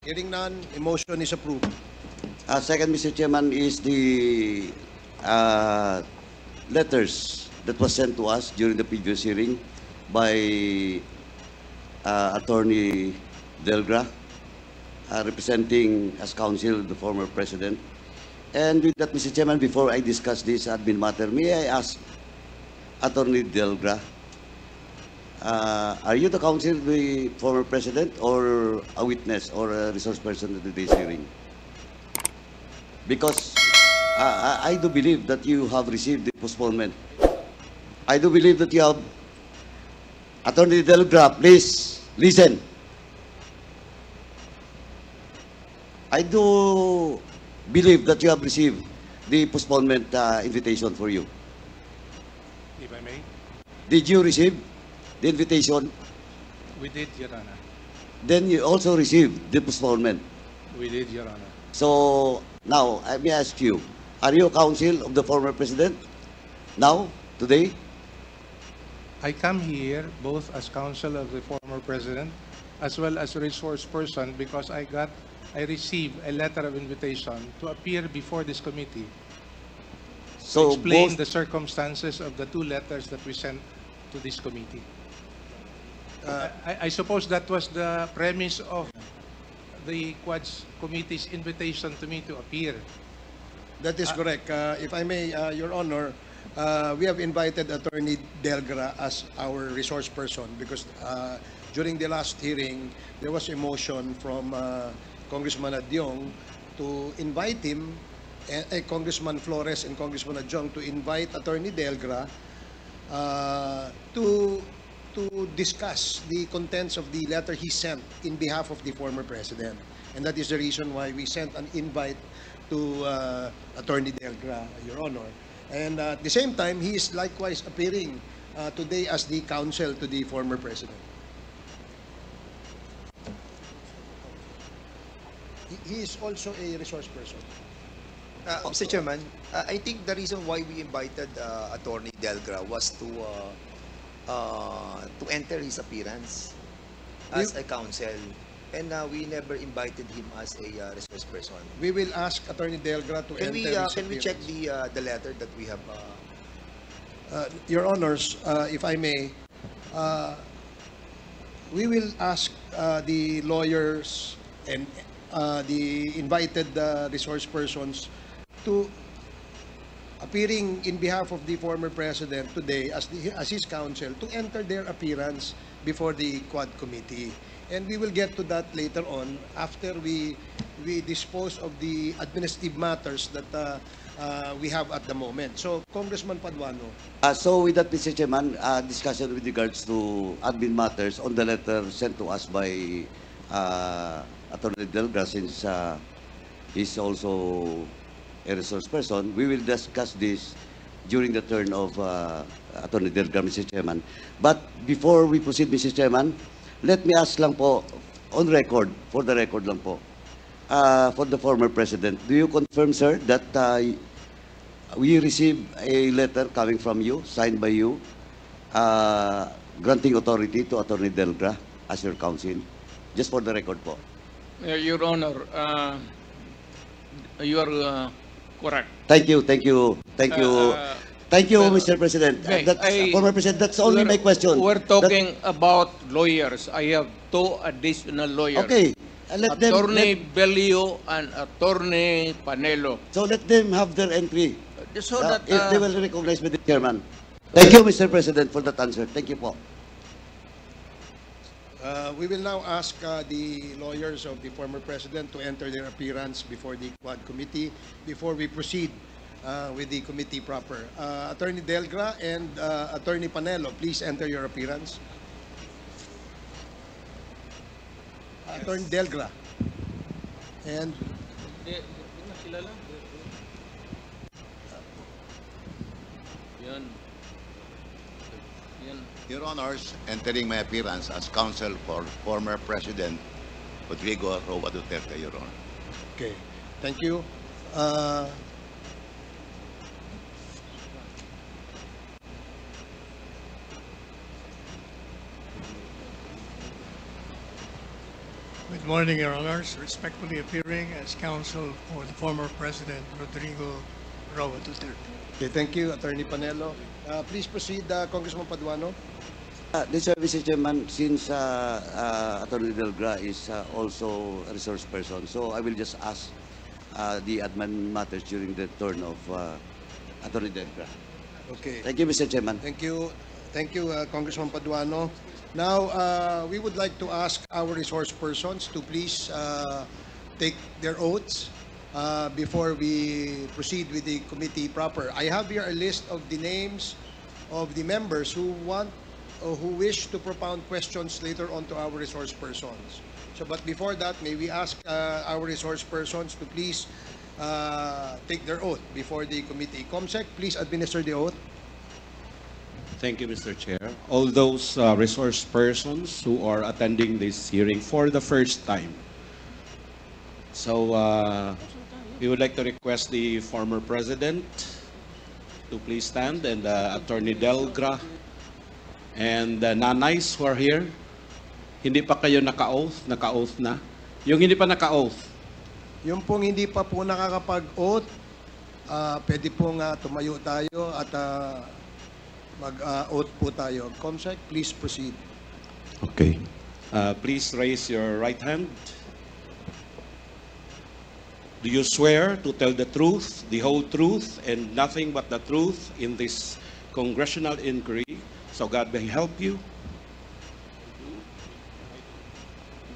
Hearing none, a motion is approved. Second, Mr. Chairman, is the letters that was sent to us during the previous hearing by Attorney Delgra, representing as counsel the former president. And with that, Mr. Chairman, before I discuss this admin matter, may I ask Attorney Delgra, are you the counsel of the former president or a witness or a resource person at today's hearing? Because I do believe that you have received the postponement. I do believe that you have... Attorney Delgra, please listen. I do believe that you have received the postponement invitation for you. If I may? Did you receive the invitation? We did, Your Honor. Then you also received the postponement. We did, Your Honor. So now, let me ask you, are you counsel of the former president now, today? I come here both as counsel of the former president as well as resource person because I received a letter of invitation to appear before this committee So to explain both, the circumstances of the two letters that we sent to this committee. I suppose that was the premise of the Quads Committee's invitation to me to appear. That is correct. If I may, Your Honor, we have invited Attorney Delgra as our resource person because during the last hearing, there was a motion from Congressman Adyong to invite him, Congressman Flores and Congressman Adyong, to invite Attorney Delgra to discuss the contents of the letter he sent in behalf of the former president. And that is the reason why we sent an invite to Attorney Delgra, Your Honor. And at the same time, he is likewise appearing today as the counsel to the former president. He is also a resource person. Mr. Chairman, I think the reason why we invited Attorney Delgra was to enter his appearance as a counsel, and we never invited him as a resource person. We will ask Attorney Delgra to enter his appearance. Can we check the letter that we have? Your Honors, if I may, we will ask the lawyers and the invited resource persons to appearing in behalf of the former president today as his counsel to enter their appearance before the Quad Committee. And we will get to that later on after we dispose of the administrative matters that we have at the moment. So, Congressman Paduano. So with that, Mr. Chairman, discussion with regards to admin matters on the letter sent to us by Attorney Delgra, since he's also a resource person, we will discuss this during the turn of Attorney Delgra, Mr. Chairman. But before we proceed, Mr. Chairman, let me ask lang po, on record, for the record lang po, for the former president, do you confirm, sir, that we received a letter coming from you, signed by you, granting authority to Attorney Delgra as your counsel? Just for the record po. Your Honor, you are correct. Thank you, thank you, thank you. Thank you, Mr. President. Former President, that's only my question. We're talking about lawyers. I have two additional lawyers. Okay. Attorney Belio and Attorney Panelo. So let them have their entry. So that if they will recognize with the chairman. Thank you, Mr. President, for that answer. Thank you po. We will now ask the lawyers of the former president to enter their appearance before the Quad Committee before we proceed with the committee proper. Attorney Delgra and Attorney Panelo, please enter your appearance. Attorney Delgra. And Your Honors, entering my appearance as counsel for former President Rodrigo Roa Duterte, Your Honor. okay, thank you. Good morning, Your Honors. Respectfully appearing as counsel for the former President Rodrigo Roa Duterte. Okay, thank you, Attorney Panelo. Please proceed, Congressman Paduano. Mr. Chairman, since Attorney Delgra is also a resource person, so I will just ask the admin matters during the turn of Attorney Delgra. Okay. Thank you, Mr. Chairman. Thank you, Congressman Paduano. Now, we would like to ask our resource persons to please take their oaths before we proceed with the committee proper. I have here a list of the names of the members who want or who wish to propound questions later on to our resource persons. So, but before that, may we ask our resource persons to please take their oath before the committee. COMSEC, please administer the oath. Thank you, Mr. Chair. All those resource persons who are attending this hearing for the first time. So, we would like to request the former president to please stand, and Attorney Delgra, and nanays who are here. Hindi pa kayo naka-oath na. Yung hindi pa naka-oath, Yung pong hindi pa po nakakapag-oath, pwede pong tumayo tayo at mag-oath po tayo. COMSEC, please proceed. okay. Please raise your right hand. Do you swear to tell the truth, the whole truth, and nothing but the truth in this congressional inquiry, so God may help you?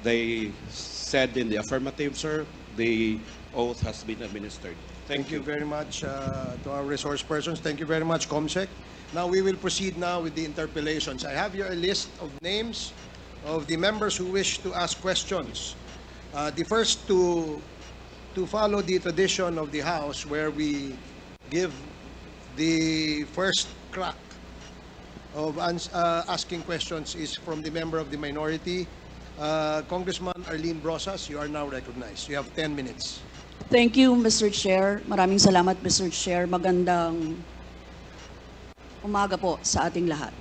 They said in the affirmative, sir. The oath has been administered. Thank you very much to our resource persons. Thank you very much, COMSEC. Now we will proceed now with the interpellations. I have here a list of names of the members who wish to ask questions. The first to follow the tradition of the House, where we give the first crack of asking questions, is from the member of the minority. Congressman Arlene Brosas, you are now recognized. You have 10 minutes. Thank you, Mr. Chair. Maraming salamat, Mr. Chair. Magandang umaga po sa ating lahat.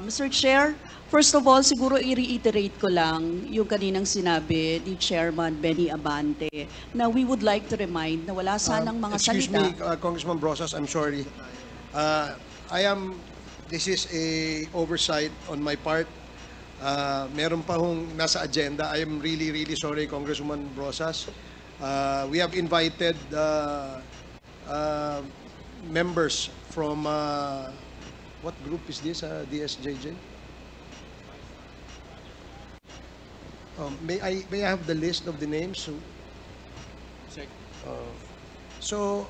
Mr. Chair, first of all, siguro i-reiterate ko lang yung kaninang sinabi ni Chairman Benny Abante na we would like to remind na wala sanang mga Excuse salita. me, Congressman Brosas, I'm sorry. This is a oversight on my part. Meron pa hong nasa agenda. I am really, really sorry, Congressman Brosas. We have invited members from, what group is this, DSJJ? May I have the list of the names? So,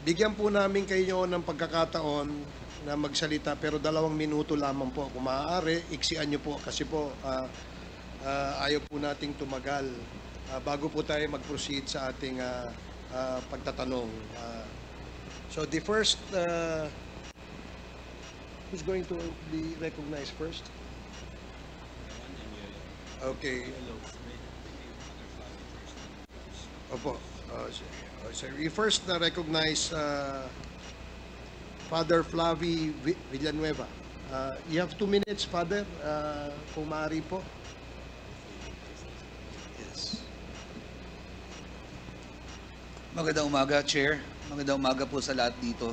bigyan po namin kayo ng pagkakataon na magsalita, pero 2 minuto lamang po. Kung maaari, iksian nyo po kasi po ayaw po nating tumagal bago po tayo mag-proceed sa ating pagtatanong. So the first, who's going to be recognized first? Okay. Opo. So we first recognize Father Flavi Villanueva. You have 2 minutes, Father, kung maaari po. Yes. Magandang umaga, Chair. Magandang umaga po sa lahat dito.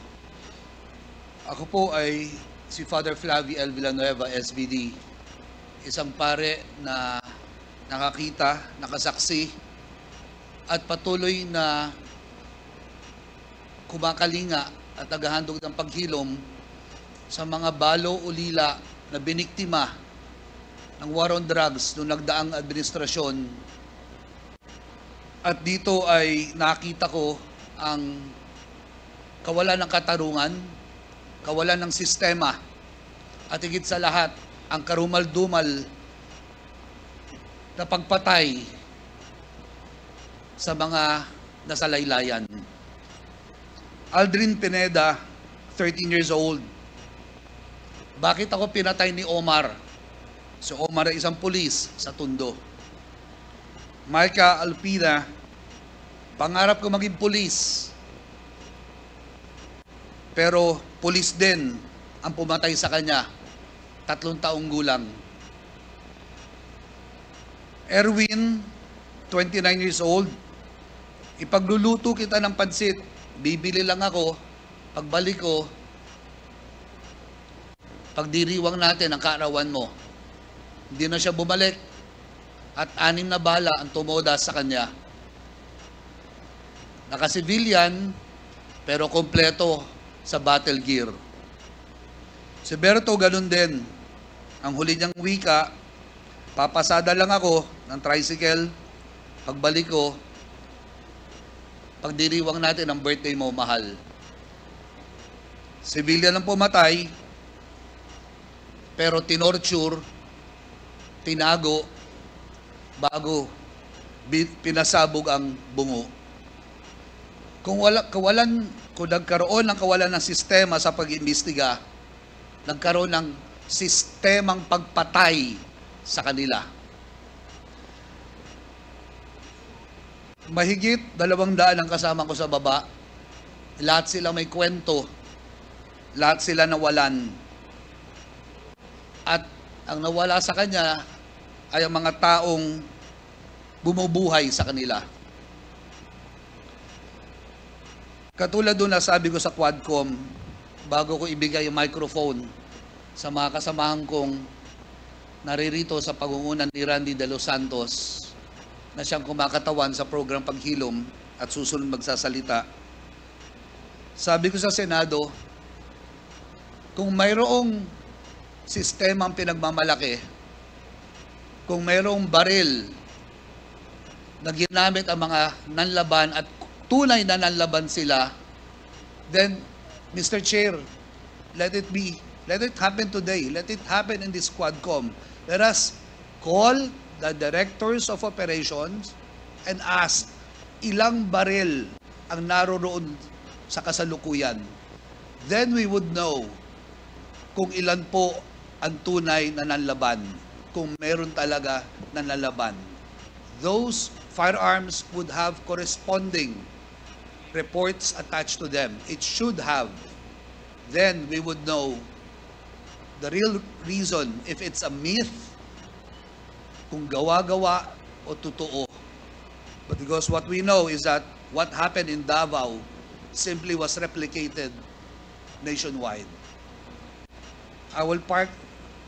Ako po ay si Father Flavi L. Villanueva, SVD. Isang pare na nakakita, nakasaksi, at patuloy na kumakalinga at naghahandog ng paghilom sa mga balo ulila na biniktima ng war on drugs noong nagdaang administrasyon. At dito ay nakita ko ang kawalan ng katarungan, kawalan ng sistema, at higit sa lahat, ang karumal-dumal na pagpatay sa mga nasalaylayan. Aldrin Pineda, 13 years old. Bakit ako pinatay ni Omar? Si Omar ay isang pulis sa Tondo. Micah Alpina, pangarap ko maging pulis. Pero pulis din ang pumatay sa kanya, 3 taong gulang. Erwin, 29 years old, ipagluluto kita ng pansit, bibili lang ako, pagbalik ko, pagdiriwang natin ang kaarawan mo. Hindi na siya bumalik at 6 na bala ang tumoda sa kanya. Naka-civilian, pero kompleto sa battle gear. Si Berto, ganun din. Ang huli niyang wika, papasada lang ako ng tricycle, pagbalik ko, pagdiriwang natin ang birthday mo, mahal. Civilian ang pumatay, pero tinorture, tinago, bago pinasabog ang bungo. Kung nagkaroon ng kawalan ng sistema sa pag-imbestiga, nagkaroon ng sistemang pagpatay sa kanila. Mahigit 200 ang kasama ko sa baba. Lahat sila may kwento. Lahat sila nawalan. At ang nawala sa kanya ay ang mga taong bumubuhay sa kanila. Katulad doon na sabi ko sa Quadcom, bago ko ibigay yung microphone sa mga kasamahan kong naririto sa pangunguna ni Randy De Los Santos, na siyang kumakatawan sa program Paghilom at susunod magsasalita. Sabi ko sa Senado, kung mayroong sistemang pinagmamalaki, kung mayroong baril na ginamit ang mga nanlaban at tunay na nanlaban sila, then, Mr. Chair, let it be. Let it happen today. Let it happen in this Quadcom. Let us call the directors of operations and ask ilang baril ang naroroon sa kasalukuyan. Then we would know kung ilan po ang tunay na nanlaban, kung meron talaga na nanlaban. Those firearms would have corresponding reports attached to them. It should have. Then we would know the real reason, if it's a myth, kung gawa-gawa o totoo. But because what we know is that what happened in Davao simply was replicated nationwide. I will park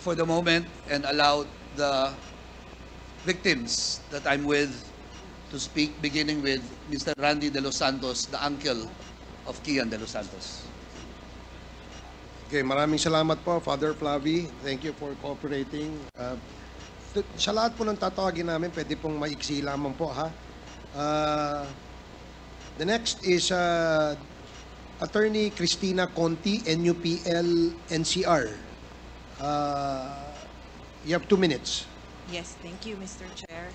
for the moment and allow the victims that I'm with to speak, beginning with Mr. Randy De Los Santos, the uncle of Kian De Los Santos. Okay, maraming salamat po, Father Flavi. Thank you for cooperating. Sa lahat po ng tatawagin namin, pwede pong maiksi lamang po, ha? The next is Attorney Cristina Conti, NUPL NCR. You have 2 minutes. Yes, thank you, Mr. Chair.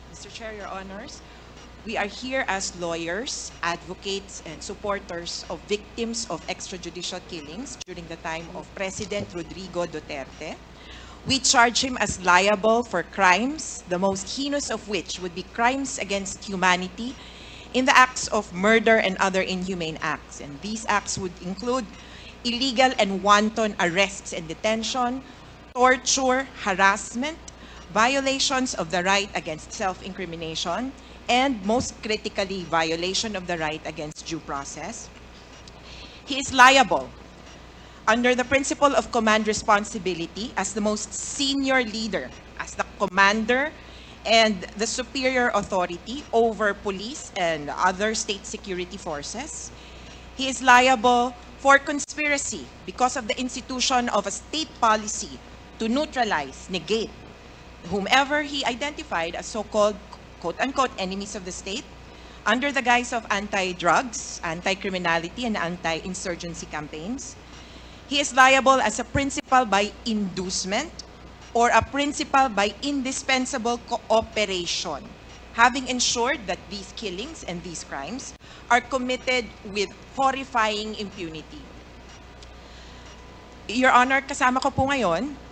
Mr. Chair, Your Honors, we are here as lawyers, advocates, and supporters of victims of extrajudicial killings during the time of President Rodrigo Duterte. We charge him as liable for crimes, the most heinous of which would be crimes against humanity in the acts of murder and other inhumane acts. And these acts would include illegal and wanton arrests and detention, torture, harassment, violations of the right against self-incrimination, and most critically, violation of the right against due process. He is liable under the principle of command responsibility as the most senior leader, as the commander and the superior authority over police and other state security forces. He is liable for conspiracy because of the institution of a state policy to neutralize, negate, whomever he identified as so-called quote-unquote enemies of the state under the guise of anti-drugs, anti-criminality, and anti-insurgency campaigns. He is liable as a principal by inducement or a principal by indispensable cooperation, having ensured that these killings and these crimes are committed with horrifying impunity. Your Honor, kasama ko po ngayon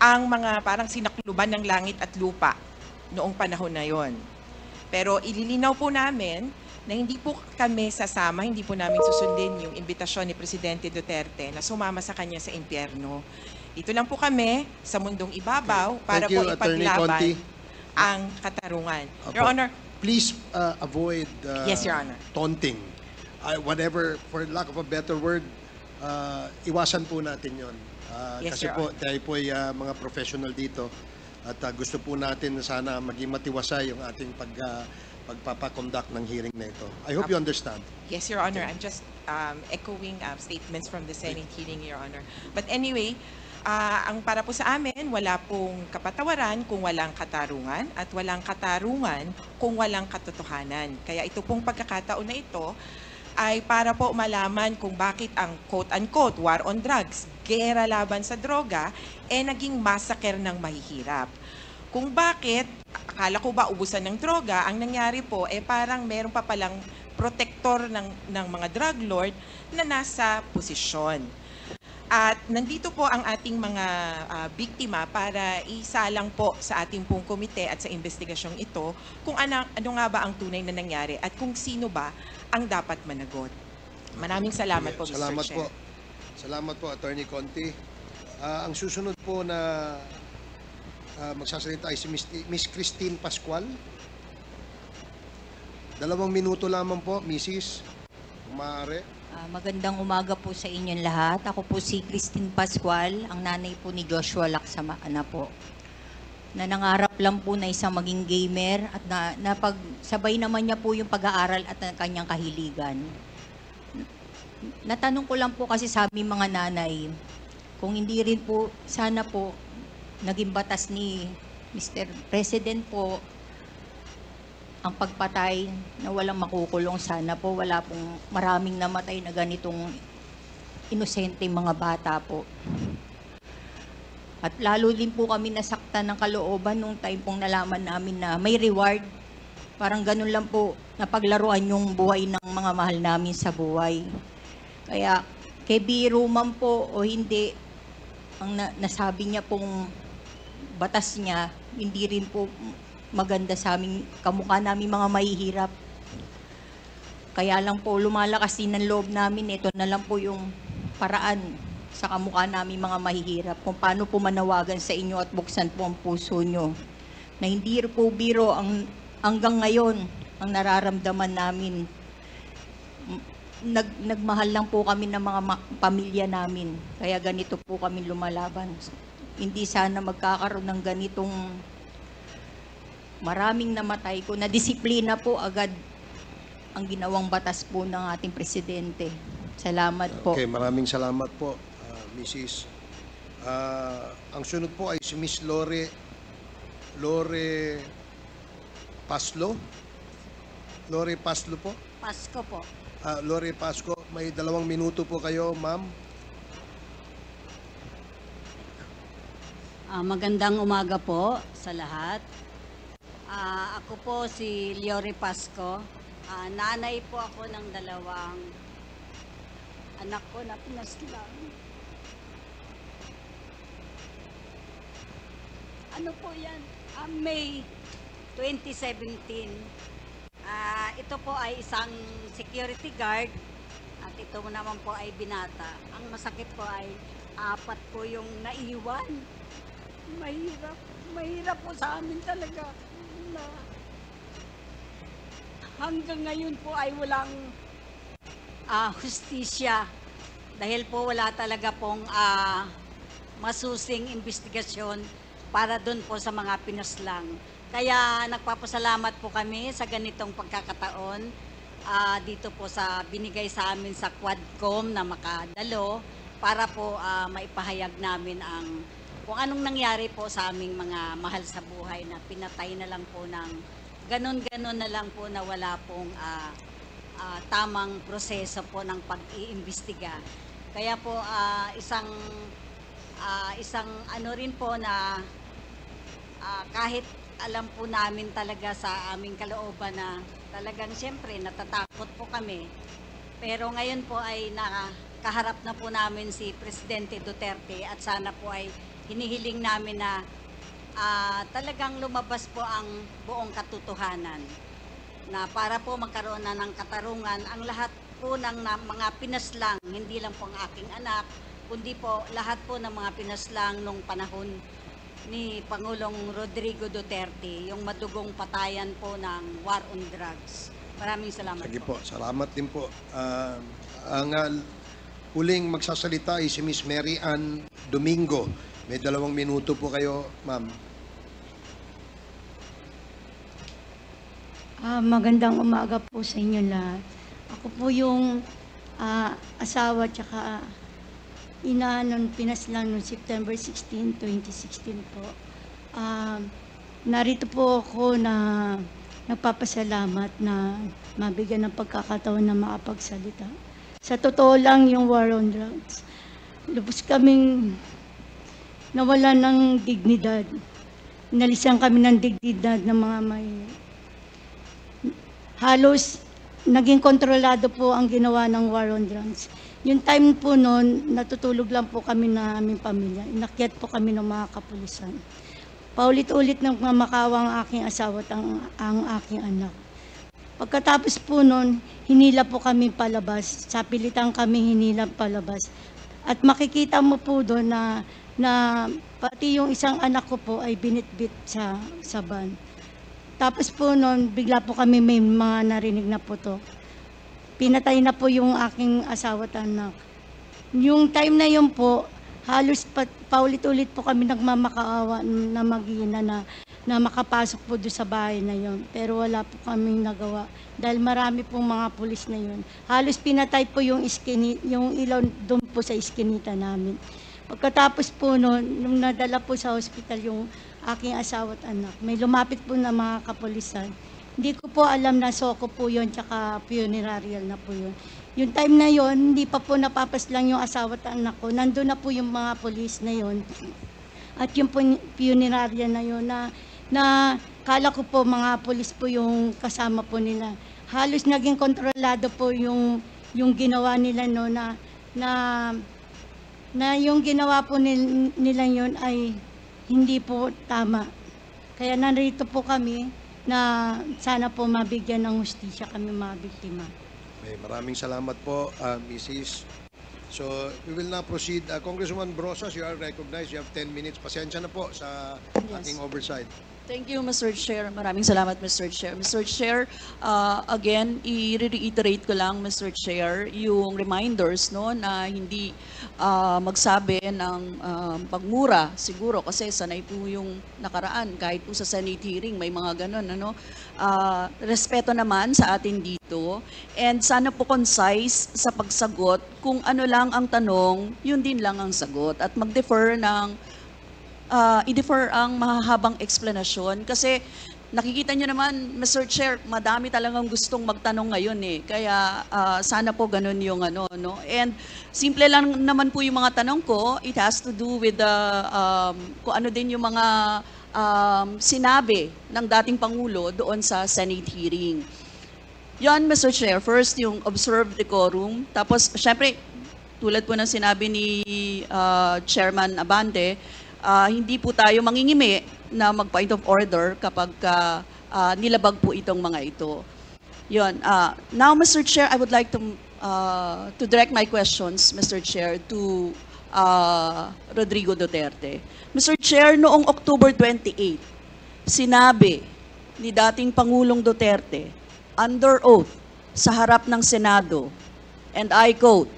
ang mga parang sinakluban ng langit at lupa noong panahon na yon. Pero ililinaw po namin na hindi po kami sasama, hindi po namin susundin yung imbitasyon ni Presidente Duterte na sumama sa kanya sa impyerno. Dito lang po kami sa mundong ibabaw para po ipaglaban ang katarungan. Opo. Your Honor, Please avoid Yes, Your Honor. taunting. Whatever, for lack of a better word, iwasan po natin yon. Yes, Kasi Your po, tayo po ay mga professional dito at gusto po natin na sana maging matiwasay yung ating pagpapakonduct ng hearing na ito. I hope you understand. Yes, Your Honor. I'm just echoing statements from the Senate hearing, Your Honor. But anyway, ang para po sa amin, wala pong kapatawaran kung walang katarungan at walang katarungan kung walang katotohanan. Kaya ito pong pagkakataon na ito ay para po malaman kung bakit ang quote-unquote war on drugs, gera laban sa droga, naging massacre ng mahihirap. Kung bakit, akala ko ba ubusan ng droga, ang nangyari po, parang meron pa palang protector ng mga drug lord na nasa posisyon. At nandito po ang ating mga biktima para isalang po sa ating pong komite at sa investigasyong ito kung ano nga ba ang tunay na nangyari at kung sino ba ang dapat managot. Maraming salamat po, Mr. Salamat Chair. po. Salamat po, Attorney Conti. Ang susunod po na magsasalita ay si Miss Christine Pascual. 2 minuto lamang po, Mrs. Kung maaari. Magandang umaga po sa inyong lahat. Ako po si Christine Pascual, ang nanay po ni Joshua Lacsamana po. Na nangarap lang po na isang maging gamer at napagsabay naman niya po yung pag-aaral at ang kanyang kahiligan. Natanong ko lang po kasi sa aming mga nanay, kung hindi rin po, sana po, naging batas ni Mr. President po, ang pagpatay na walang makukulong, sana po wala pong maraming namatay na ganitong inosente mga bata po. At lalo din po kami nasaktan ng kalooban nung time pong nalaman namin na may reward. Parang ganun lang po napaglaruan yung buhay ng mga mahal namin sa buhay. Kaya kay biro man po o hindi, ang nasabi niya pong batas niya, hindi rin po maganda sa aming kamukha namin mga mahihirap. Kaya lang po lumalakas din ang loob namin. Ito na lang po yung paraan sa kamukha namin mga mahihirap kung paano po manawagan sa inyo at buksan po ang puso nyo na hindi po biro ang hanggang ngayon ang nararamdaman namin. Nagmahal lang po kami ng mga pamilya namin. Kaya ganito po kami lumalaban. Hindi sana magkakaroon ng ganitong maraming namatay ko. Na-disiplina po agad ang ginawang batas po ng ating presidente. Salamat po. Okay, maraming salamat po, Mrs. Ang sunod po ay si Miss Lore Paslo. Lore Paslo po. Pasko po. Lore Pasco, may 2 minuto po kayo, ma'am. Magandang umaga po sa lahat. Ako po si Lore Pasco. Nanay po ako ng 2 anak ko na pinaslang. Ano po yan? May 2017. Ito po ay isang security guard at ito naman po ay binata. Ang masakit po ay 4 po yung naiwan. Mahirap po sa amin talaga na hanggang ngayon po ay walang hustisya dahil po wala talaga pong masusing investigasyon para doon po sa mga pinaslang. Kaya nagpapasalamat po kami sa ganitong pagkakataon dito po sa binigay sa amin sa Quadcom na makadalo para po maipahayag namin ang kung anong nangyari po sa aming mga mahal sa buhay na pinatay na lang po ng ganon-ganon na lang po na wala pong tamang proseso po ng pag-iimbestiga. Kaya po isang ano rin po na kahit alam po namin talaga sa aming kalooban na talagang siyempre natatakot po kami. Pero ngayon po ay nakaharap na po namin si Presidente Duterte at sana po ay hinihiling namin na talagang lumabas po ang buong katotohanan na para po magkaroon na ng katarungan ang lahat po ng mga pinaslang, hindi lang po ang aking anak, kundi po lahat po ng mga pinaslang nung panahon ni Pangulong Rodrigo Duterte, yung madugong patayan po ng war on drugs. Maraming salamat Sige po. po, salamat din po. Ang huling magsasalita ay si Miss Mary Ann Domingo. May 2 minuto po kayo, ma'am. Magandang umaga po sa inyo lahat. Ako po yung asawa tsaka ina ng pinaslang noong September 16, 2016 po. Narito po ako na nagpapasalamat na mabigyan ng pagkakataon na makapagsalita. Sa totoo lang yung war on drugs, lubos kaming nawalan ng dignidad. Inalisan kami ng dignidad ng mga may halos naging kontrolado po ang ginawa ng war on drugs. Yung time po noon, natutulog lang po kami na aming pamilya. Inakyat po kami ng mga kapulisan. Paulit-ulit nang mamakawa ang aking asawa at ang aking anak. Pagkatapos po noon, hinila po kami palabas. Sa pilitan kami hinila palabas. At makikita mo po doon na pati yung isang anak ko po ay binitbit sa van. Tapos po noon, bigla po kami may mga narinig na putok. Pinatay na po yung aking asawa at anak. Yung time na yun po, halos paulit-ulit po kami nagmamakaawa na mag-iina na makapasok po doon sa bahay na yun. Pero wala po kaming nagawa dahil marami pong mga pulis na yun. Halos pinatay po yung ilaw doon po sa iskinita namin. Pagkatapos po noon, nung nadala po sa hospital yung aking asawa at anak, may lumapit po na mga kapulisan. Hindi ko po alam na soko po yun, tsaka funerarial na po yun. Yung time na yun, hindi pa po napapaslang yung asawa at anak ko. Nandun na po yung mga pulis na yun. At yung funerarial na yun, na kala ko po mga pulis po yung kasama po nila. Halos naging kontrolado po yung ginawa nila no, na yung ginawa po nila yun ay hindi po tama. Kaya narito po kami na sana po mabigyan ng hustisya kami mga biktima. Okay, maraming salamat po, Mrs. So, we will now proceed. Congresswoman Brosas, you are recognized. You have 10 minutes. Pasensya na po sa ating oversight. Thank you, Mr. Chair. Maraming salamat, Mr. Chair. Mr. Chair, again, i-reiterate ko lang, Mr. Chair, yung reminders no, na hindi magsabi ng pagmura siguro kasi sanay po yung nakaraan. Kahit po sa Senate hearing, may mga ganun. Ano? Respeto naman sa atin dito. And sana po concise sa pagsagot. Kung ano lang ang tanong, yun din lang ang sagot. At mag-defer ng i-defer ang mahahabang explanation kasi nakikita nyo naman, Mr. Chair, madami talagang gustong magtanong ngayon eh. Kaya sana po ganun yung ano, no? And simple lang naman po yung mga tanong ko. It has to do with kung ano din yung mga sinabi ng dating Pangulo doon sa Senate hearing. Yan, Mr. Chair. First, yung observed decorum. Tapos, syempre, tulad po ng sinabi ni Chairman Abante, hindi po tayo mangingimi na mag-point of order kapag nilabag po itong mga ito. Yun. Now, Mr. Chair, I would like to direct my questions, Mr. Chair, to Rodrigo Duterte. Mr. Chair, noong October 28, sinabi ni dating Pangulong Duterte, under oath, sa harap ng Senado, and I quote,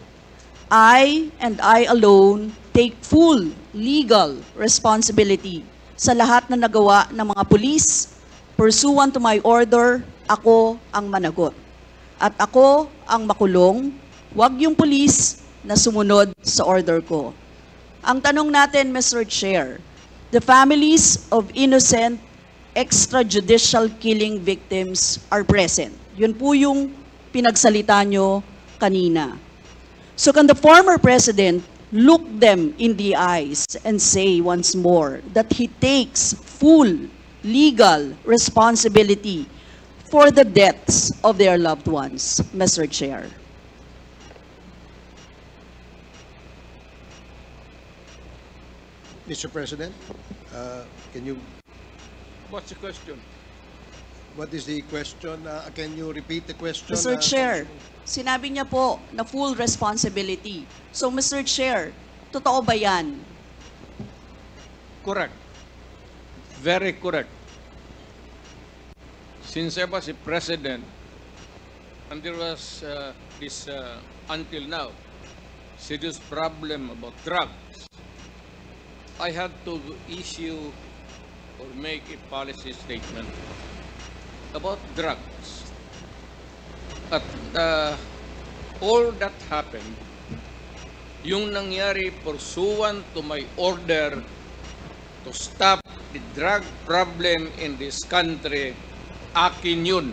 I and I alone take full legal responsibility sa lahat na nagawa ng mga pulis. Pursuant to my order, ako ang managot. At ako ang makulong, wag yung pulis na sumunod sa order ko. Ang tanong natin, Mr. Chair, the families of innocent extrajudicial killing victims are present. Yun po yung pinagsalita nyo kanina. So can the former president look them in the eyes and say once more that he takes full legal responsibility for the deaths of their loved ones, Mr. Chair? Mr. President, can you... What's the question? What is the question? Can you repeat the question? Mr. Chair, sinabi niya po na full responsibility. So, Mr. Chair, totoo ba yan? Correct. very correct. Since I was a president, and there was this, until now, serious problem about drugs, I had to issue or make a policy statement about drugs. At all that happened, yung nangyari pursuant to my order to stop the drug problem in this country, akin yun.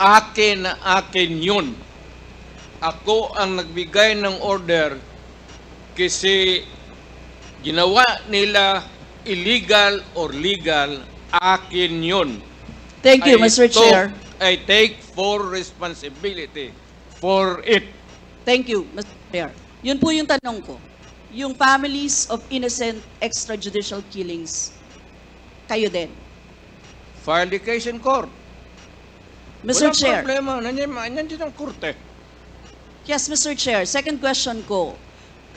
Akin na akin yun. Ako ang nagbigay ng order kasi ginawa nila illegal or legal, akin yun. Thank you, Mr. Chair. I take full responsibility for it. Thank you, Mr. Chair. Yun po yung tanong ko. Yung families of innocent extrajudicial killings, kayo din. File the case in court. Mr. Walang Chair. problema. Nandiyan ang korte. Yes, Mr. Chair. Second question ko.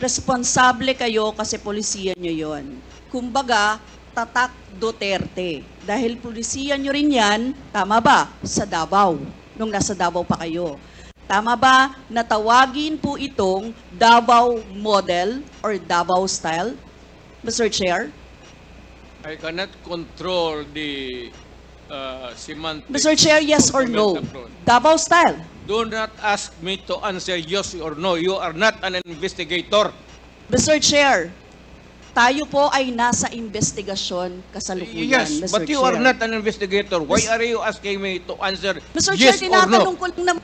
Responsable kayo kasi polisiya nyo yon. Kumbaga, tatak Duterte. Dahil polisiya nyo rin yan, tama ba? Sa Davao. Nung nasa Davao pa kayo. Tama ba na tawagin po itong Davao model or Davao style? Mr. Chair? I cannot control the semantics. Mr. Chair, yes or no? Davao style? Do not ask me to answer yes or no. You are not an investigator. Mr. Chair, tayo po ay nasa investigasyon kasalukuyan, Yes, Mr. but you Chair. are not an investigator. Why are you asking me to answer Mr. yes Chair, or no? tinatanong ko lang naman.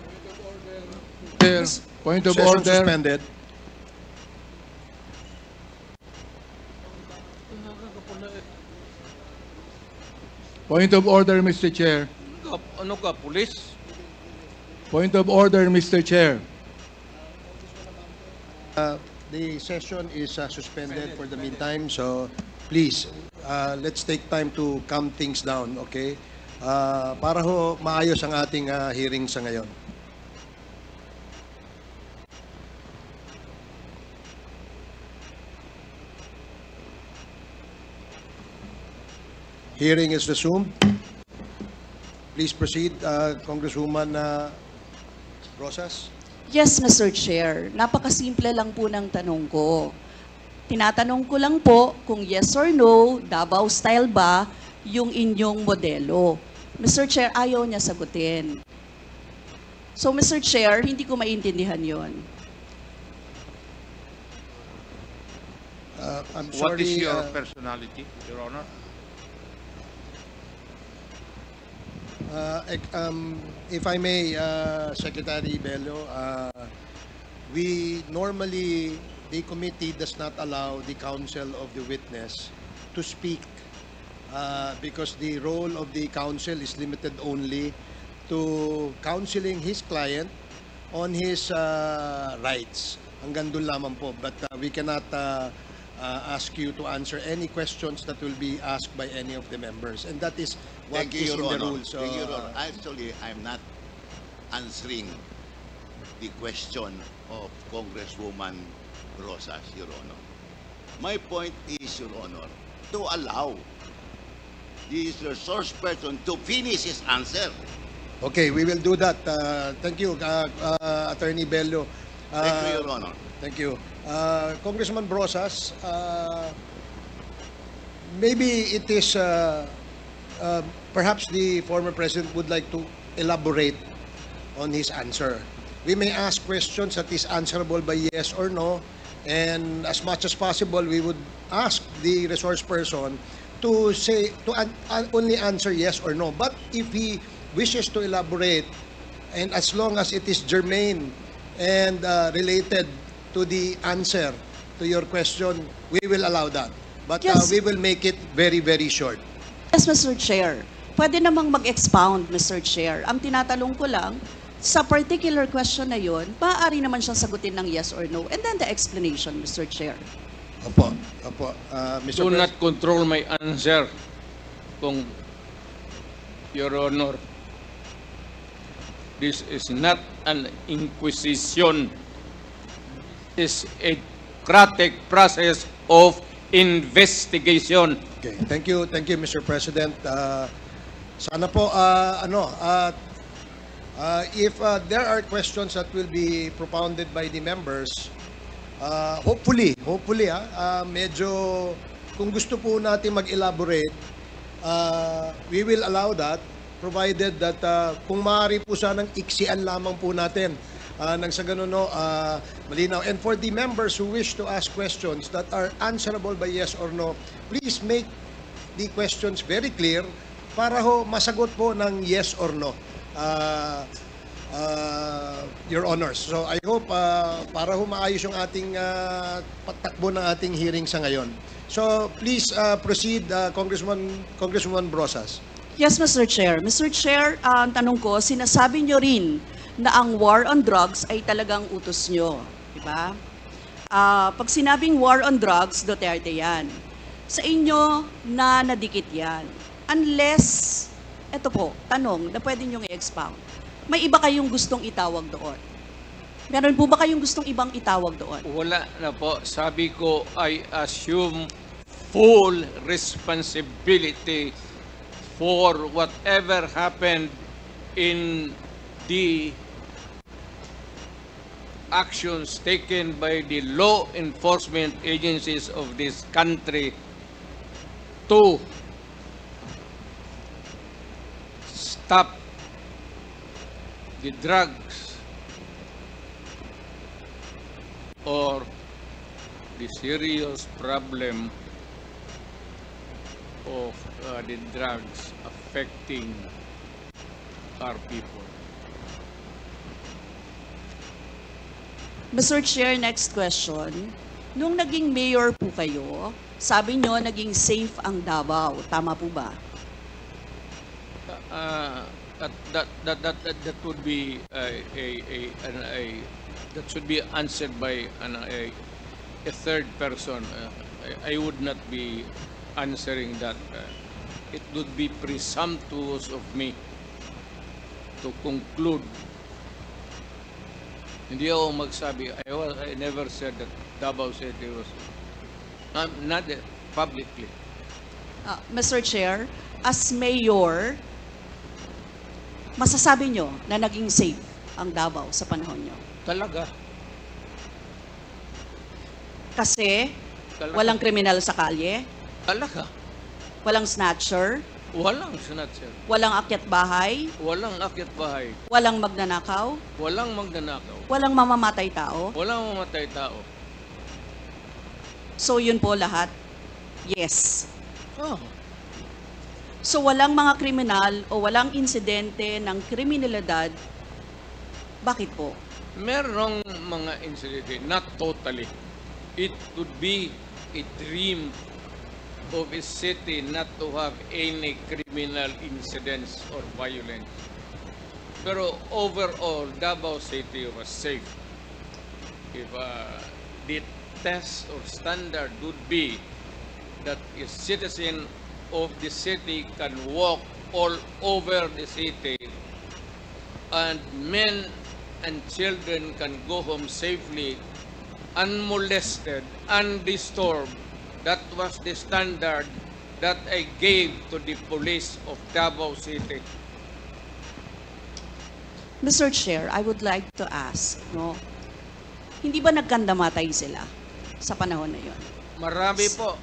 Point of Session order. suspended. Point of order, Mr. Chair. Ano ka, police? Point of order, Mr. Chair. The session is suspended for the meantime, so please, let's take time to calm things down, okay? Para ho maayos ang ating hearing sa ngayon. Hearing is resumed. Please proceed, Congresswoman Rosas. Yes, Mr. Chair. Napakasimple lang po ng tanong ko. Tinatanong ko lang po kung yes or no, Davao style ba yung inyong modelo. Mr. Chair, ayaw niya sagutin. So, Mr. Chair, hindi ko maintindihan yon. I'm What sorry, is your personality, Your Honor? If I may, Secretary Bello, we normally, the committee does not allow the counsel of the witness to speak because the role of the counsel is limited only to counseling his client on his rights. Hanggang doon lamang po. But we cannot ask you to answer any questions that will be asked by any of the members. And that is what Thank you, is in Your the Honor. rules. Thank you, Your Honor. Actually, I'm not answering the question of Congresswoman Rosas, Your Honor. My point is, Your Honor, to allow the resource person to finish his answer. Okay, we will do that. Thank you, Attorney Bello. Thank you, Your Honor. Thank you. Congressman Brosas, maybe it is, perhaps the former president would like to elaborate on his answer. We may ask questions that is answerable by yes or no, and as much as possible, we would ask the resource person to say, only answer yes or no. But if he wishes to elaborate, and as long as it is germane and related to the answer to your question, we will allow that. But Yes. we will make it very, very short. Yes, Mr. Chair. Pwede namang mag-expound, Mr. Chair. Ang tinatanong ko lang, sa particular question na yon, maaari naman siyang sagutin ng yes or no. And then the explanation, Mr. Chair. Opo, opo. Mr. Do not control my answer, kung Your Honor. This is not an inquisition. It's a democratic process of investigation. Okay, thank you, Mr. President. Sana po, if there are questions that will be propounded by the members, hopefully, medyo kung gusto po natin mag-elaborate, we will allow that, provided that kung maaari po sanang iksian lamang po natin nang sa ganun, malinaw. And for the members who wish to ask questions that are answerable by yes or no, please make the questions very clear para ho masagot po ng yes or no, Your Honors. So I hope para ho maayos yung ating patakbo ng ating hearing sa ngayon. So please proceed, Congresswoman Brosas. Yes, Mr. Chair. Mr. Chair, ang tanong ko, sinasabi nyo rin na ang war on drugs ay talagang utos nyo. Diba? Pag sinabing war on drugs, Duterte yan. Sa inyo na nadikit yan. Unless, eto po, tanong na pwede nyo i-expound. May iba kayong gustong itawag doon? Meron po ba kayong gustong ibang itawag doon? Wala na po. Sabi ko, I assume full responsibility for whatever happened in the actions taken by the law enforcement agencies of this country to stop the drugs or the serious problem of the drugs affecting our people. Mr. Chair, next question. Nung naging mayor po kayo, sabi nyo naging safe ang Davao. Tama po ba? That would be that should be answered by a third person. I would not be answering that. It would be presumptuous of me to conclude. Hindi ako magsabi. I never said that Davao City was not publicly. Mr. Chair, as mayor, masasabi nyo na naging safe ang Davao sa panahon nyo? Talaga. Kasi walang kriminal sa kalye? Talaga. Walang snatcher? Walang snatcher. Walang akyat bahay? Walang akyat bahay. Walang magnanakaw? Walang magnanakaw. Walang mamamatay tao? Walang mamamatay tao. So yun po lahat? Yes. Oh. So walang mga kriminal o walang insidente ng kriminalidad, bakit po? Merong mga insidente, not totally. It would be a dream of a city not to have any criminal incidents or violence. Pero overall, Davao City was safe. If the test or standard would be that a citizen of the city can walk all over the city and men and children can go home safely, unmolested, undisturbed. That was the standard that I gave to the police of Davao City. Mr. Chair, I would like to ask, hindi ba nagkandamatay sila sa panahon na yon? Marami po.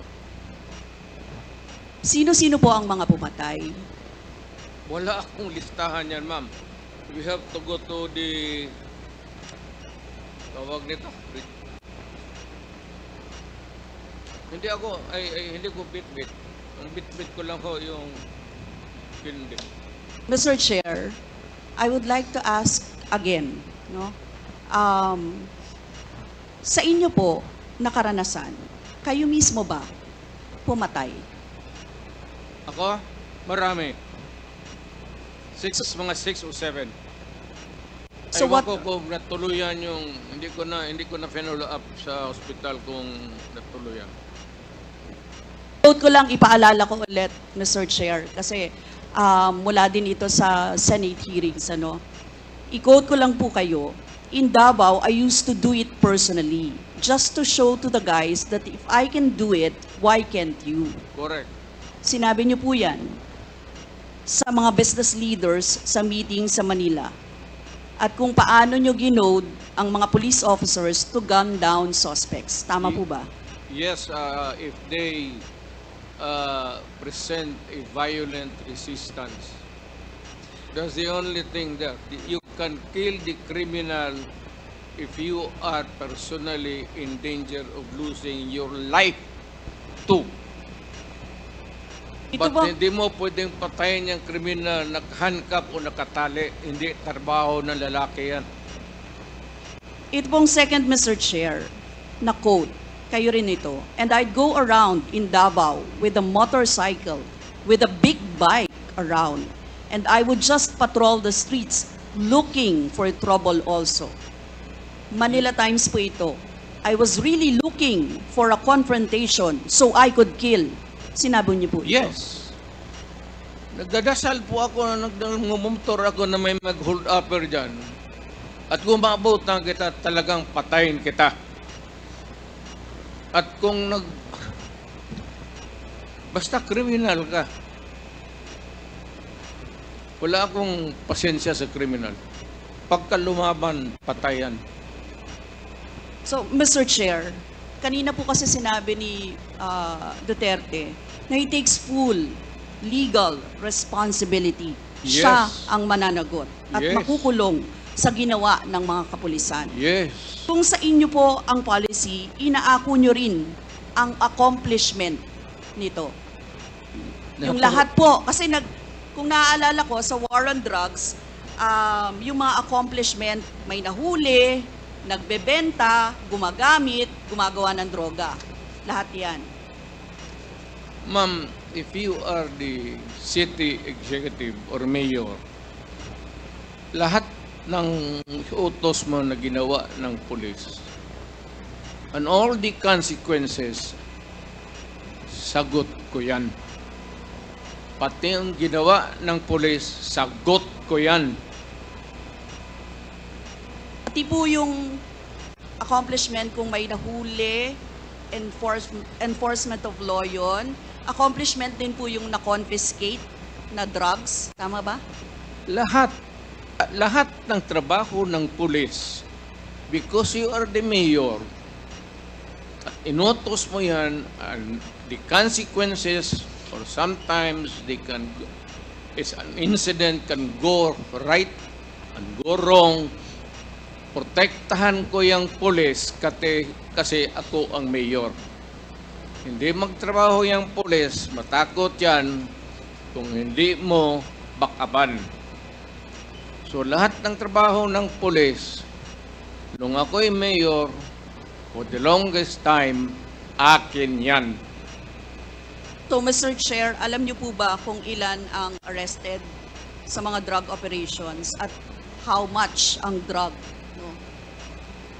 Sino-sino po ang mga pumatay? Wala akong listahan yan, ma'am. We have to go to the tawag nito. Hindi ko bit-bit. Ang bit-bit ko lang ho yung hindi. Mr. Chair, I would like to ask again, sa inyo po na karanasan, kayo mismo ba pumatay? Ako? Marami. Mga 6 o 7. So Ewan what? ko kung natuluyan yung, hindi ko na follow up sa hospital kung natuluyan. Quote ko lang, ipaalala ko ulit, Mr. Chair, kasi mula din ito sa Senate hearings, I-quote ko lang po kayo, in Davao, I used to do it personally, just to show to the guys that if I can do it, why can't you? Correct. Sinabi niyo po yan sa mga business leaders sa meeting sa Manila. At kung paano niyo ginode ang mga police officers to gun down suspects. Tama po ba? Yes, if they present a violent resistance, that's the only thing there. You can kill the criminal if you are personally in danger of losing your life too. But hindi mo pwedeng patayin yung kriminal na nakahandcuff o nakatali. Hindi trabaho ng lalaki yan. Ito pong second, Mr. Chair, na quote, kayo rin ito. And I'd go around in Davao with a motorcycle, with a big bike around. And I would just patrol the streets looking for trouble also. Manila Times po ito. I was really looking for a confrontation so I could kill. Sinabi niyo po ito. Yes. Nagdadasal po ako na nagmumumtor ako na may mag-hold upper dyan. At kung maabot na kita, talagang patayin kita. At kung basta kriminal ka, wala akong pasensya sa kriminal. Pagka lumaban, patayan. So, Mr. Chair, kanina po kasi sinabi ni Duterte na he takes full legal responsibility. Yes. Siya ang mananagot at Yes. makukulong sa ginawa ng mga kapulisan. Yes. Kung sa inyo po ang policy, inaako nyo rin ang accomplishment nito. Yung lahat po, kasi kung naaalala ko sa war on drugs, yung mga accomplishment, may nahuli, nagbebenta, gumagamit, gumagawa ng droga. Lahat yan. Ma'am, if you are the city executive or mayor, lahat ng utos mo na ginawa ng police and all the consequences, sagot ko yan. Pati ang ginawa ng police, sagot ko yan. Pati po yung accomplishment kung may nahuli, enforcement of law yun. Accomplishment din po yung na-confiscate na drugs. Tama ba? Lahat ng trabaho ng police, because you are the mayor, inutos mo yan, and the consequences, or sometimes an incident can go right and go wrong. Protektahan ko yung police kasi ako ang mayor. Hindi magtrabaho yung police, matakot yan kung hindi mo bakaban. So lahat ng trabaho ng police, nung ako'y mayor, for the longest time, akin yan. So, Mr. Chair, alam niyo po ba kung ilan ang arrested sa mga drug operations at how much ang drug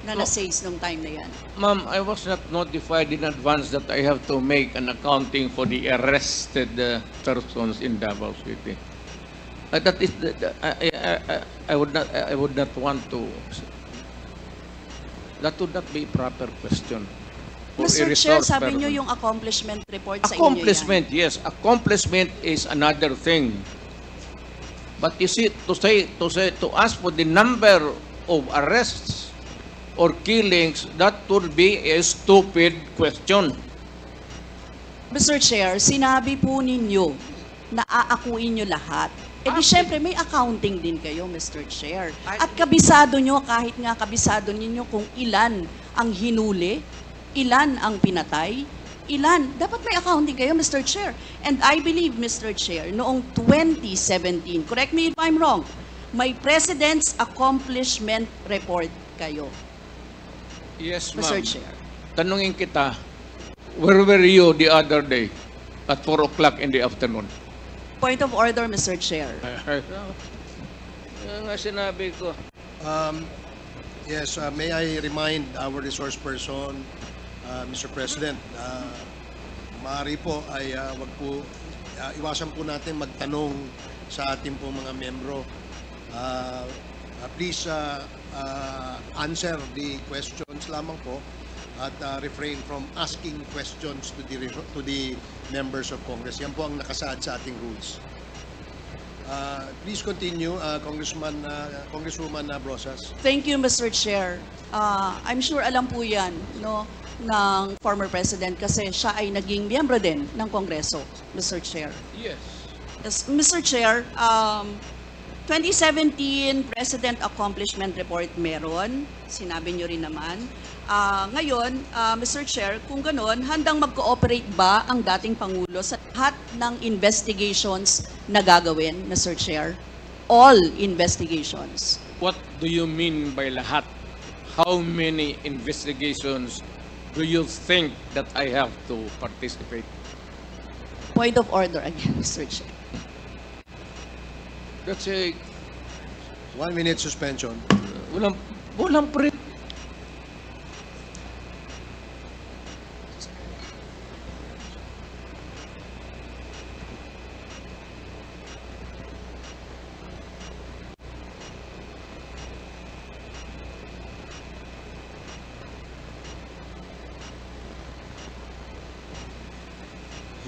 na na-seize nung time na yan? Ma'am, I was not notified in advance that I have to make an accounting for the arrested persons in Davao City. That is, I would not want to. That would not be a proper question. Mr. Chair, sabi niyo yung accomplishment report sa inyo yan. Accomplishment, yes. Accomplishment is another thing. But you see, to ask for the number of arrests or killings, that would be a stupid question. Mr. Chair, sinabi po ninyo na aakuin nyo lahat. Eh di syempre may accounting din kayo, Mr. Chair. At kabisado nyo, kahit nga kabisado ninyo kung ilan ang hinuli, ilan ang pinatay, ilan. Dapat may accounting kayo, Mr. Chair. And I believe, Mr. Chair, noong 2017, correct me if I'm wrong, may President's Accomplishment Report kayo. Yes, ma'am. Mr. Chair. Tanungin kita, where were you the other day at 4 o'clock in the afternoon? Point of order, Mr. Chair. Yan nga sinabi ko. Yes, may I remind our resource person, Mr. President, maaari po ay wag po, iwasan po natin magtanong sa ating po mga membro. Please answer the questions lamang po at refrain from asking questions to the members of Congress. Yan po ang nakasaad sa ating rules. Please continue, Congresswoman Brosas. Thank you, Mr. Chair. I'm sure alam po yan, no, ng former President kasi siya ay naging miyembro din ng Kongreso, Mr. Chair. Yes. Yes, Mr. Chair, 2017 President Accomplishment Report meron, sinabi nyo rin naman. Ngayon, Mr. Chair, kung ganon, handang mag-cooperate ba ang dating Pangulo sa lahat ng investigations na gagawin, Mr. Chair? All investigations. What do you mean by lahat? How many investigations do you think that I have to participate? Point of order again, Mr. Chair. That's a 1 minute suspension. Walang pre.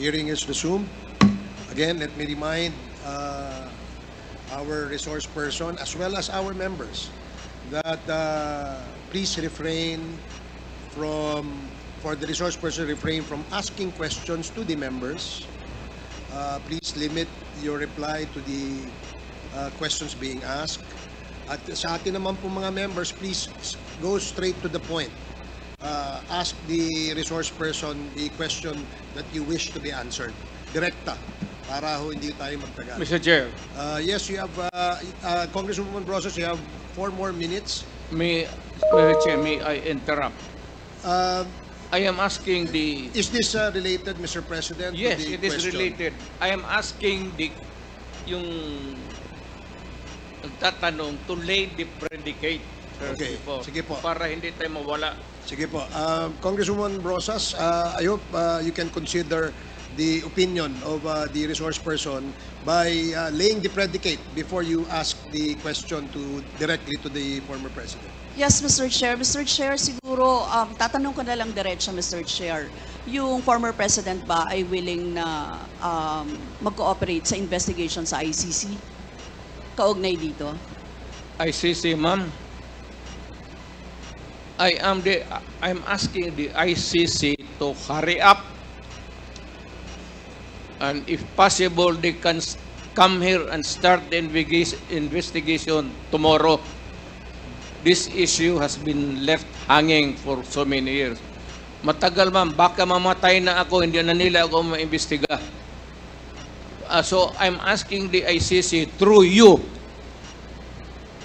Hearing is resumed. Again, let me remind our resource person as well as our members that please refrain for the resource person, refrain from asking questions to the members. Please limit your reply to the questions being asked. At sa atin naman po mga members, please go straight to the point. Ask the resource person the question that you wish to be answered. Direkta, para ho hindi tayo magtagal. Mr. Chair. Yes, you have, Congresswoman Brosas, you have 4 more minutes. Mr. Chair, may I interrupt? I am asking the... Is this related, Mr. President? Yes, to the it is question? related. I am asking yung nagtatanong to lay the predicate. Okay, sige po. Para hindi tayo mawala. Sige po. Congresswoman Brosas, I hope you can consider the opinion of the resource person by laying the predicate before you ask the question directly to the former president. Yes, Mr. Chair. Mr. Chair, siguro, tatanong ko na lang diretso, Mr. Chair. Yung former president ba ay willing na mag-cooperate sa investigation sa ICC? Kaugnay dito? ICC, ma'am? I'm asking the ICC to hurry up, and if possible, they can come here and start the investigation tomorrow. This issue has been left hanging for so many years. Matagal, ma'am, baka mamatay na ako, hindi na nila ako maimbestiga. So I'm asking the ICC through you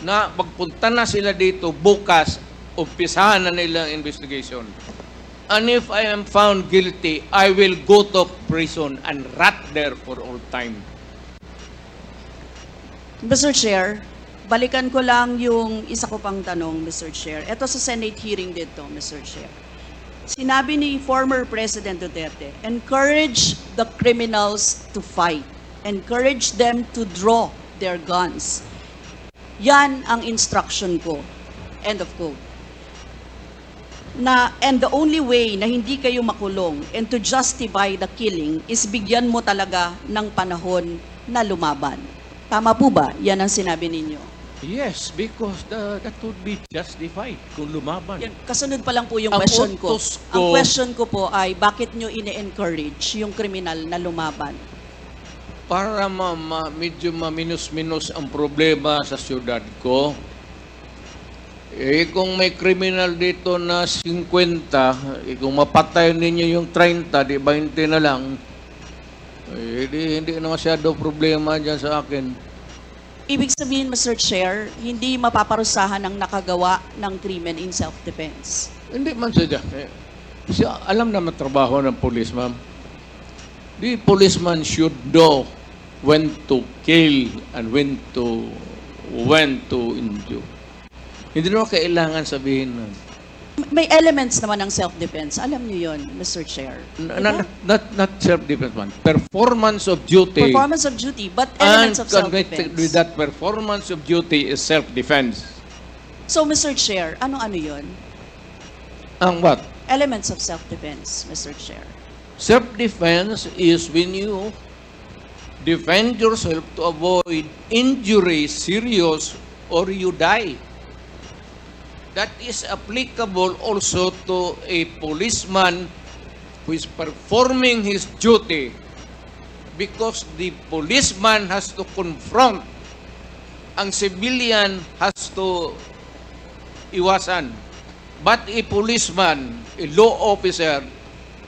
na pagpunta na sila dito bukas, umpisahan na nila ang investigation. And if I am found guilty, I will go to prison and rot there for all time. Mr. Chair, balikan ko lang yung isa ko pang tanong, Mr. Chair. Ito sa Senate hearing dito, Mr. Chair. Sinabi ni former President Duterte, encourage the criminals to fight. Encourage them to draw their guns. Yan ang instruction ko. End of quote. And the only way na hindi kayo makulong and to justify the killing is bigyan mo talaga ng panahon na lumaban. Tama po ba? Yan ang sinabi ninyo. Yes, because that would be justified kung lumaban. Yan, kasunod pa lang po yung question ko. Ang question ko po ay bakit nyo ine-encourage yung kriminal na lumaban? Para medyo maminus-minus ang problema sa syudad ko. Kung may criminal dito na 50, kung mapatay ninyo yung 30, di 20 na lang, hindi na masyado problema dyan sa akin. Ibig sabihin, Mr. Chair, hindi mapaparusahan ang nakagawa ng krimen in self-defense. Hindi man siya. Alam naman trabaho ng police, ma'am. The policeman should know when to kill and when to injure. Hindi naman kailangan sabihin nun. May elements naman ng self-defense. Alam niyo yun, Mr. Chair. Not self-defense, man. Performance of duty. Performance of duty, but elements of self-defense. With that performance of duty is self-defense. So, Mr. Chair, ano yun? Ang what? elements of self-defense, Mr. Chair? Self-defense is when you defend yourself to avoid injury, serious, or you die. That is applicable also to a policeman who is performing his duty, because the policeman has to confront, ang civilian has to iwasan. But a policeman, a law officer,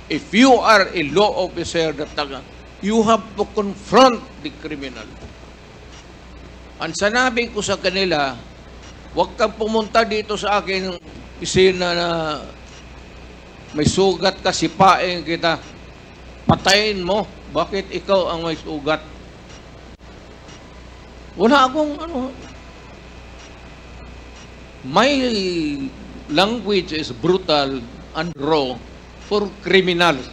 if you are a law officer, you have to confront the criminal. Ang sanabi ko sa kanila, huwag kang pumunta dito sa akin isina na may sugat ka, sipain kita, patayin mo. Bakit ikaw ang may sugat? Wala akong my language is brutal and raw for criminals.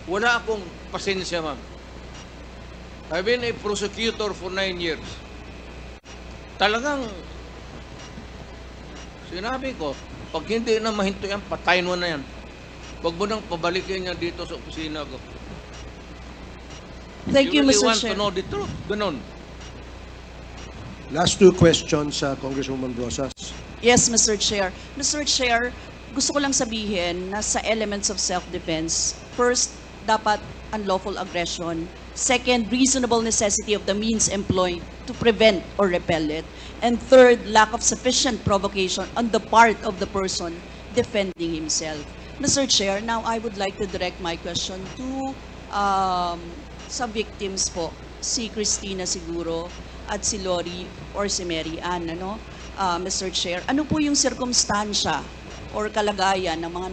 Wala akong pasensya, ma'am. I've been a prosecutor for 9 years. Talagang sinabi ko, pag hindi na mahinto yan, patayin mo na yan. Huwag mo nang pabalikin niya dito sa opisina ko. Thank you, really Mr. want Chair. to know the truth? Ganon. Last two questions, Congresswoman Rosas. Yes, Mr. Chair. Mr. Chair, gusto ko lang sabihin na sa elements of self-defense, first, dapat unlawful aggression. Second, reasonable necessity of the means employed to prevent or repel it. And third, lack of sufficient provocation on the part of the person defending himself. Mr. Chair, now I would like to direct my question to sa victims po, si Cristina siguro at si Lori or si Mary Ann, Mr. Chair. Ano po yung sirkumstansya or kalagayan ng mga